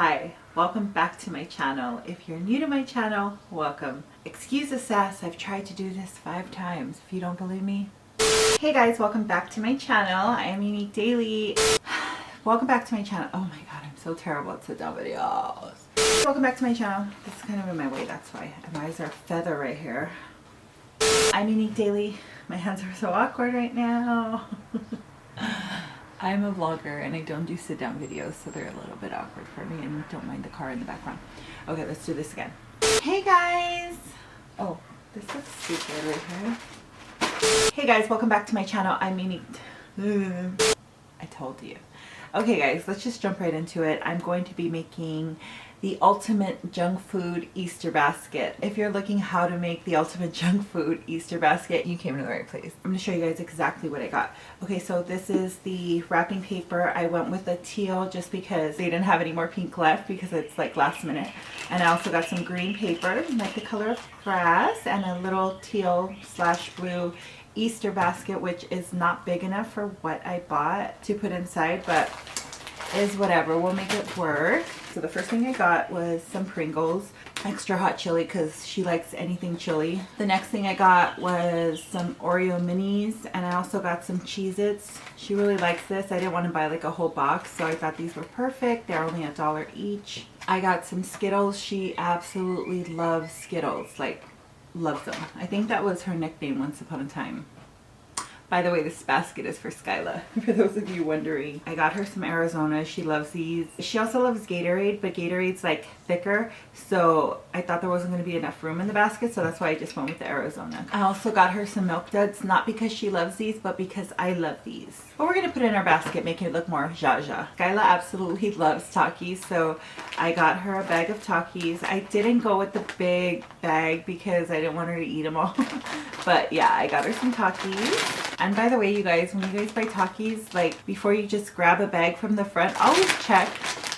Hi, welcome back to my channel. If you're new to my channel, welcome. Excuse the sass, I've tried to do this 5 times if you don't believe me. Hey guys, welcome back to my channel. I am Unique Daily. Welcome back to my channel. Oh my god, I'm so terrible at sit down videos. Welcome back to my channel. This is kind of in my way, that's why. My eyes are a feather right here. I'm Unique Daily. My hands are so awkward right now. I'm a vlogger and I don't do sit down videos, so they're a little bit awkward for me, and don't mind the car in the background. Okay, let's do this again. Hey guys! Oh, this looks stupid right here. Hey guys, welcome back to my channel. I'm Unique. I told you. Okay guys, let's just jump right into it. I'm going to be making the ultimate junk food Easter basket. If you're looking how to make the ultimate junk food Easter basket, you came to the right place. I'm gonna show you guys exactly what I got. Okay, so this is the wrapping paper. I went with a teal just because they didn't have any more pink left because it's like last minute. And I also got some green paper, like the color of grass, and a little teal / blue Easter basket, which is not big enough for what I bought to put inside, but is whatever, we'll make it work. So the first thing I got was some Pringles, extra hot chili because she likes anything chili. The next thing I got was some Oreo minis, and I also got some Cheez-Its. She really likes this. I didn't want to buy like a whole box, so I thought these were perfect. They're only $1 each. I got some Skittles. She absolutely loves Skittles, like loves them. I think that was her nickname once upon a time. By the way, this basket is for Skyla, for those of you wondering. I got her some Arizona. She loves these. She also loves Gatorade, but Gatorade's like thicker, so I thought there wasn't going to be enough room in the basket, so that's why I just went with the Arizona. I also got her some Milk Duds, not because she loves these, but because I love these. But we're going to put it in our basket, making it look more Jaja. Skyla absolutely loves Takis, so I got her a bag of Takis. I didn't go with the big bag because I didn't want her to eat them all. But yeah, I got her some Takis. And by the way, you guys, when you guys buy Takis, like before you just grab a bag from the front, always check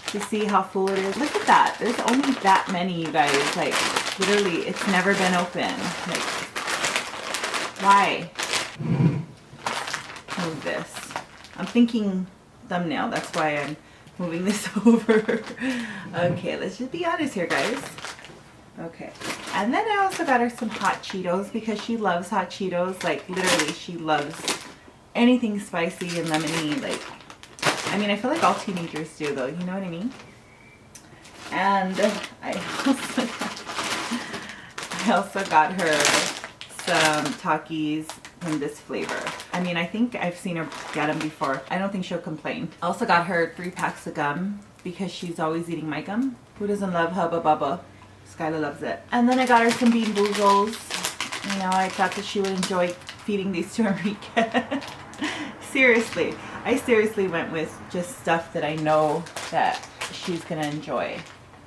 to see how full it is. Look at that. There's only that many, you guys. Like literally, it's never been open. Like, why? Move this. I'm thinking thumbnail. That's why I'm moving this over. Okay, let's just be honest here, guys. Okay, and then I also got her some hot Cheetos because she loves hot Cheetos. Like literally, she loves anything spicy and lemony. Like, I mean, I feel like all teenagers do, though. You know what I mean? And I also got her some Takis in this flavor. I mean, I think I've seen her get them before. I don't think she'll complain. I also got her 3 packs of gum because she's always eating my gum. Who doesn't love Hubba Bubba? Skyla loves it. And then I got her some Bean Boozles. You know, I thought that she would enjoy feeding these to Enrique. Seriously. I seriously went with just stuff that I know that she's gonna enjoy.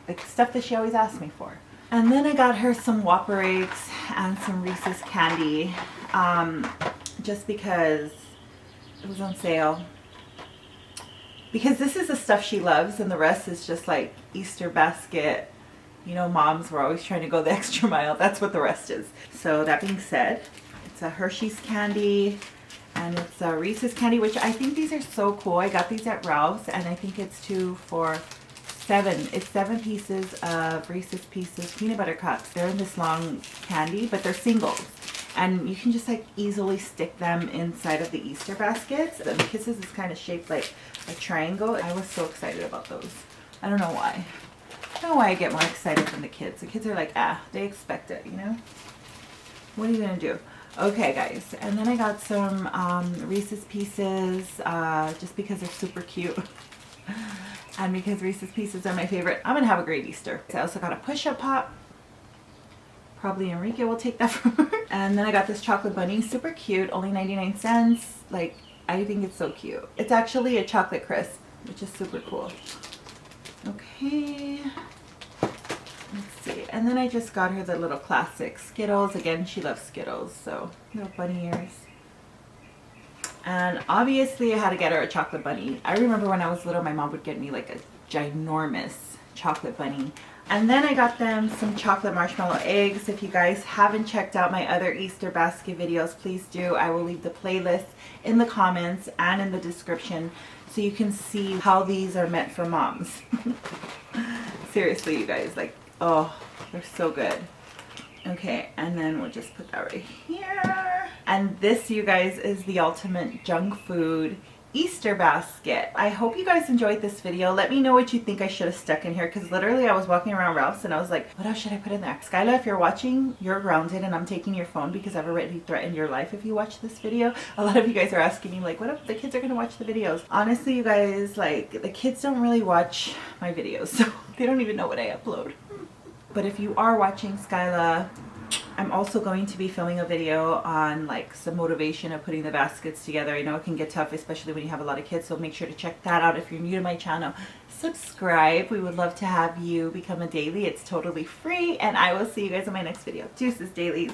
Like stuff that she always asks me for. And then I got her some Whopper eggs and some Reese's candy. Just because it was on sale. Because this is the stuff she loves and the rest is just like Easter basket. You know, moms were always trying to go the extra mile. That's what the rest is. So that being said, it's a Hershey's candy and it's a Reese's candy, which I think these are so cool. I got these at Ralph's and I think it's 2 for $7. It's 7 pieces of Reese's Pieces peanut butter cups. They're in this long candy, but they're singles. And you can just like easily stick them inside of the Easter baskets. The Kisses is kind of shaped like a triangle. I was so excited about those. I don't know why. I don't know why I get more excited than the kids. The kids are like, they expect it, you know? What are you gonna do? Okay, guys. And then I got some Reese's Pieces, just because they're super cute. And because Reese's Pieces are my favorite. I'm gonna have a great Easter. I also got a push-up pop. Probably Enrique will take that from her. And then I got this chocolate bunny, super cute, only 99 cents. Like, I think it's so cute. It's actually a chocolate crisp, which is super cool. Okay, let's see. And then I just got her the little classic Skittles. Again, she loves Skittles, so little bunny ears. And obviously I had to get her a chocolate bunny. I remember when I was little, my mom would get me like a ginormous chocolate bunny. And then I got them some chocolate marshmallow eggs. If you guys haven't checked out my other Easter basket videos, please do. I will leave the playlist in the comments and in the description so you can see how these are meant for moms. Seriously, you guys, like, oh, they're so good. Okay, and then we'll just put that right here. And this, you guys, is the ultimate junk food Easter basket. I hope you guys enjoyed this video. Let me know what you think I should have stuck in here, because literally I was walking around Ralph's and I was like, what else should I put in there? Skyla, if you're watching, you're grounded and I'm taking your phone because I've already threatened your life if you watch this video. A lot of you guys are asking me, like, what if the kids are gonna watch the videos? Honestly, you guys, like, the kids don't really watch my videos, so they don't even know what I upload. But if you are watching, Skyla, I'm also going to be filming a video on like some motivation of putting the baskets together. I know it can get tough, especially when you have a lot of kids, so make sure to check that out. If you're new to my channel, subscribe. We would love to have you become a daily. It's totally free, and I will see you guys in my next video. Deuces, dailies.